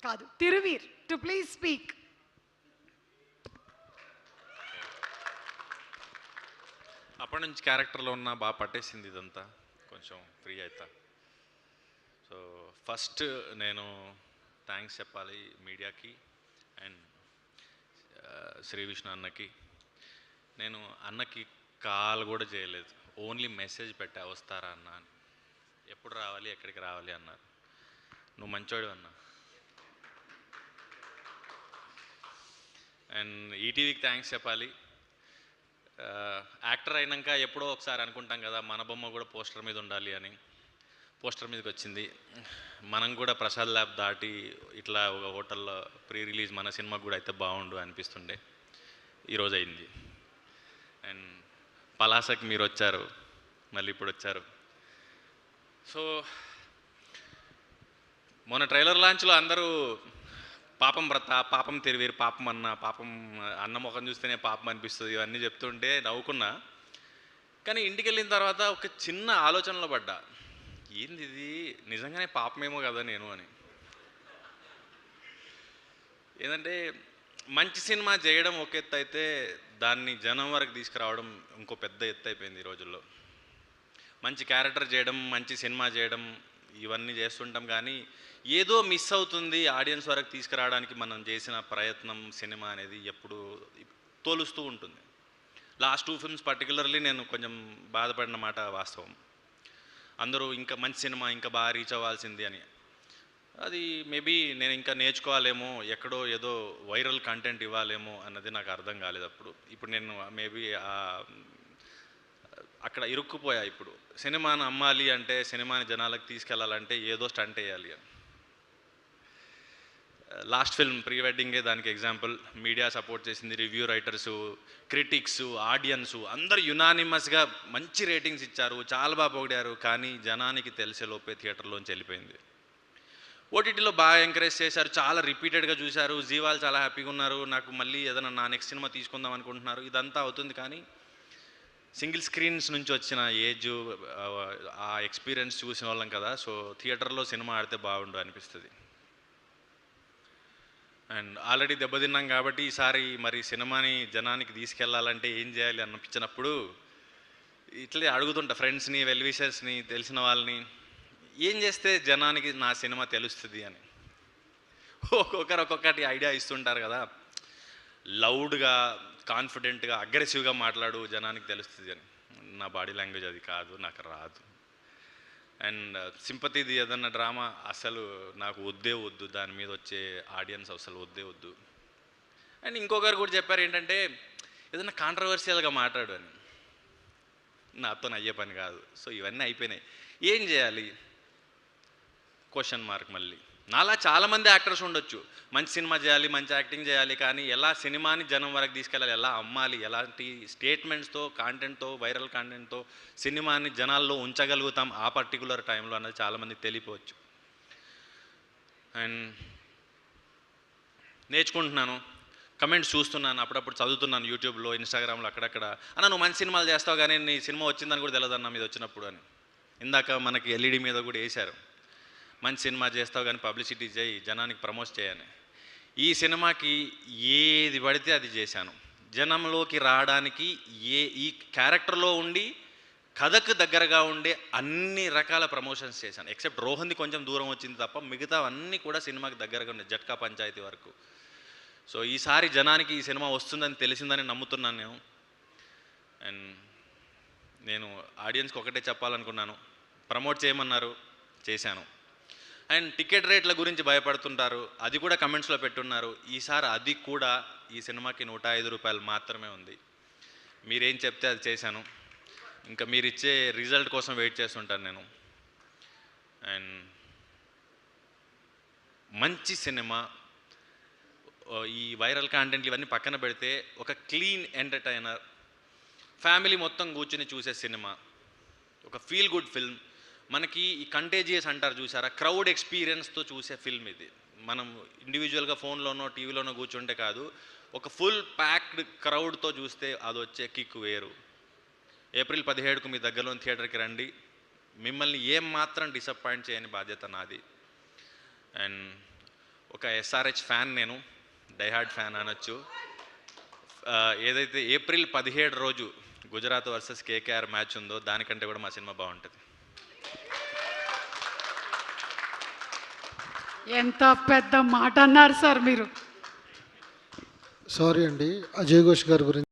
కాదు, Thiruveer to please speak. అప్పటి నుంచి క్యారెక్టర్లో ఉన్న బాగా పట్టేసింది ఇదంతా, కొంచెం ఫ్రీ అవుతా. సో ఫస్ట్ నేను థ్యాంక్స్ చెప్పాలి మీడియాకి అండ్ శ్రీ విష్ణు అన్నకి. నేను అన్నకి కాల్ కూడా చేయలేదు, ఓన్లీ మెసేజ్ పెట్టా వస్తారా అన్న అని. ఎప్పుడు రావాలి, ఎక్కడికి రావాలి అన్నారు. నువ్వు మంచోడు అన్న. అండ్ ఈటీవీకి థ్యాంక్స్ చెప్పాలి. యాక్టర్ అయినాక ఎప్పుడో ఒకసారి అనుకుంటాం కదా మన బొమ్మ కూడా పోస్టర్ మీద ఉండాలి అని. పోస్టర్ మీదకి వచ్చింది. మనం కూడా ప్రసాద్ ల్యాబ్ దాటి ఇట్లా ఒక హోటల్లో ప్రీ రిలీజ్ మన సినిమాకి కూడా అయితే బాగుండు అనిపిస్తుండే. ఈరోజు అయింది. అండ్ పలాసకి మీరు వచ్చారు, మళ్ళీ ఇప్పుడు వచ్చారు. సో మొన్న ట్రైలర్ లాంచ్లో అందరూ పాపం వ్రత, పాపం తిరువీరు, పాపం అన్న, పాపం అన్న ముఖం చూస్తేనే పాపం అనిపిస్తుంది, ఇవన్నీ చెప్తుంటే నవ్వుకున్నా. కానీ ఇంటికి వెళ్ళిన తర్వాత ఒక చిన్న ఆలోచనలో పడ్డా, ఏంది ఇది నిజంగానే పాపమేమో కదా నేను అని. ఏంటంటే మంచి సినిమా చేయడం ఒక ఎత్తు అయితే, దాన్ని జనం వరకు తీసుకురావడం ఇంకో పెద్ద ఎత్తు అయిపోయింది ఈ రోజుల్లో. మంచి క్యారెక్టర్ చేయడం, మంచి సినిమా చేయడం, ఇవన్నీ చేస్తుంటాం కానీ ఏదో మిస్ అవుతుంది ఆడియన్స్ వరకు తీసుకురావడానికి మనం చేసిన ప్రయత్నం సినిమా అనేది ఎప్పుడు తోలుస్తూ ఉంటుంది. లాస్ట్ 2 ఫిల్మ్స్ పర్టికులర్లీ నేను కొంచెం బాధపడిన మాట వాస్తవం. అందరూ ఇంకా మంచి సినిమా ఇంకా బాగా రీచ్ అవ్వాల్సింది అని. అది మేబీ నేను ఇంకా నేర్చుకోవాలేమో, ఎక్కడో ఏదో వైరల్ కంటెంట్ ఇవ్వాలేమో అన్నది నాకు అర్థం కాలేదు అప్పుడు. ఇప్పుడు నేను మేబీ అక్కడ ఇరుక్కుపోయా. ఇప్పుడు సినిమాని అమ్మాలి అంటే, సినిమాని జనాలకు తీసుకెళ్లాలంటే ఏదో స్టంట్ వేయాలి అని. లాస్ట్ ఫిల్మ్ ప్రీ వెడ్డింగే దానికి ఎగ్జాంపుల్. మీడియా సపోర్ట్ చేసింది, రివ్యూ రైటర్సు, క్రిటిక్స్, ఆడియన్సు అందరూ యునానిమస్గా మంచి రేటింగ్స్ ఇచ్చారు, చాలా బాగా పొగిడారు. కానీ జనానికి తెలిసే లోపే థియేటర్లోంచి వెళ్ళిపోయింది. ఓటీటీలో బాగా ఎంకరేజ్ చేశారు, చాలా రిపీటెడ్గా చూశారు, జీవాలు చాలా హ్యాపీగా ఉన్నారు, నాకు మళ్ళీ ఏదైనా నా నెక్స్ట్ సినిమా తీసుకుందాం అనుకుంటున్నారు. ఇదంతా అవుతుంది కానీ సింగిల్ స్క్రీన్స్ నుంచి వచ్చిన ఏజ్, ఆ ఎక్స్పీరియన్స్ చూసిన వాళ్ళం కదా. సో థియేటర్లో సినిమా ఆడితే బాగుండు అనిపిస్తుంది. అండ్ ఆల్రెడీ దెబ్బతిన్నాం కాబట్టి ఈసారి మరి సినిమాని జనానికి తీసుకెళ్లాలంటే ఏం చేయాలి అనిపించినప్పుడు ఇట్లే అడుగుతుంటా ఫ్రెండ్స్ని, వెల్ విషర్స్ని, తెలిసిన వాళ్ళని, ఏం చేస్తే జనానికి నా సినిమా తెలుస్తుంది అని. ఒక్కొక్కరు ఒక్కొక్కటి ఐడియా ఇస్తుంటారు కదా. లౌడ్గా, కాన్ఫిడెంట్గా, అగ్రెసివ్గా మాట్లాడు జనానికి తెలుస్తుంది అని. నా బాడీ లాంగ్వేజ్ అది కాదు, నాకు రాదు. అండ్ సింపతిది ఏదన్నా డ్రామా అసలు నాకు వద్దే వద్దు, దాని మీద వచ్చే ఆడియన్స్ అసలు వద్దే వద్దు. అండ్ ఇంకొకరు కూడా చెప్పారు ఏంటంటే, ఏదన్నా కాంట్రవర్షియల్గా మాట్లాడు అని. నాతో అయ్యే పని కాదు. సో ఇవన్నీ అయిపోయినాయి. ఏం చేయాలి? Question mark. మళ్ళీ నాలా చాలామంది యాక్టర్స్ ఉండొచ్చు, మంచి సినిమా చేయాలి, మంచి యాక్టింగ్ చేయాలి, కానీ ఎలా సినిమాని జనం వరకు తీసుకెళ్ళాలి, ఎలా అమ్మాలి, ఎలాంటి స్టేట్మెంట్స్తో, కాంటెంట్తో, వైరల్ కాంటెంట్తో సినిమాని జనాల్లో ఉంచగలుగుతాం ఆ పర్టికులర్ టైంలో అన్నది చాలామందికి తెలియపోవచ్చు. అండ్ నేర్చుకుంటున్నాను, కమెంట్స్ చూస్తున్నాను, అప్పుడప్పుడు చదువుతున్నాను యూట్యూబ్లో, ఇన్స్టాగ్రామ్లో, అక్కడక్కడ. అన్న నువ్వు మంచి సినిమాలు చేస్తావు కానీ నీ సినిమా వచ్చిందని కూడా తెలియదు అన్న మీద వచ్చినప్పుడు అని. ఇందాక మనకి ఎల్ఈడి మీద కూడా వేశారు, మంచి సినిమా చేస్తావు కానీ పబ్లిసిటీ చేయి, జనానికి ప్రమోట్ చేయని. ఈ సినిమాకి ఏది పడితే అది చేశాను. జనంలోకి రావడానికి ఈ క్యారెక్టర్లో ఉండి కథకు దగ్గరగా ఉండే అన్ని రకాల ప్రమోషన్స్ చేశాను. ఎక్సెప్ట్ రోహన్ది కొంచెం దూరం వచ్చింది తప్ప మిగతా అన్నీ కూడా సినిమాకి దగ్గరగా ఉండే, జట్కా పంచాయతీ వరకు. సో ఈసారి జనానికి ఈ సినిమా వస్తుందని తెలిసిందని నమ్ముతున్నాను నేను. అండ్ నేను ఆడియన్స్కి ఒకటే చెప్పాలనుకున్నాను, ప్రమోట్ చేయమన్నారు, చేశాను. అండ్ టికెట్ రేట్ల గురించి భయపడుతుంటారు, అది కూడా కమెంట్స్లో పెట్టున్నారు. ఈసారి అది కూడా ఈ సినిమాకి 105 రూపాయలు మాత్రమే ఉంది. మీరేం చెప్తే అది చేశాను. ఇంకా మీరు ఇచ్చే రిజల్ట్ కోసం వెయిట్ చేస్తుంటాను నేను. అండ్ మంచి సినిమా, ఈ వైరల్ కాంటెంట్లు ఇవన్నీ పక్కన పెడితే ఒక క్లీన్ ఎంటర్టైనర్, ఫ్యామిలీ మొత్తం కూర్చుని చూసే సినిమా, ఒక ఫీల్ గుడ్ ఫిల్మ్. మనకి ఈ కంటేజియస్ అంటారు చూసారా, క్రౌడ్ ఎక్స్పీరియన్స్తో చూసే ఫిల్మ్ ఇది. మనం ఇండివిజువల్గా ఫోన్లోనో టీవీలోనో కూర్చుంటే కాదు, ఒక ఫుల్ ప్యాక్డ్ క్రౌడ్తో చూస్తే అది వచ్చే కిక్ వేరు. ఏప్రిల్ 17కు మీ దగ్గరలోని థియేటర్కి రండి. మిమ్మల్ని ఏం మాత్రం డిసప్పాయింట్ చేయని బాధ్యత నాది. అండ్ ఒక ఎస్ఆర్హెచ్ ఫ్యాన్, నేను డైహార్డ్ ఫ్యాన్ అనొచ్చు. ఏదైతే ఏప్రిల్ 17 రోజు గుజరాత్ వర్సెస్ కేకేఆర్ మ్యాచ్ ఉందో దానికంటే కూడా మా సినిమా బాగుంటుంది. ఎంత పెద్ద మాట అన్నారు సార్ మీరు. సారీ అండి, అజయ్ ఘోష్ గారి గురించి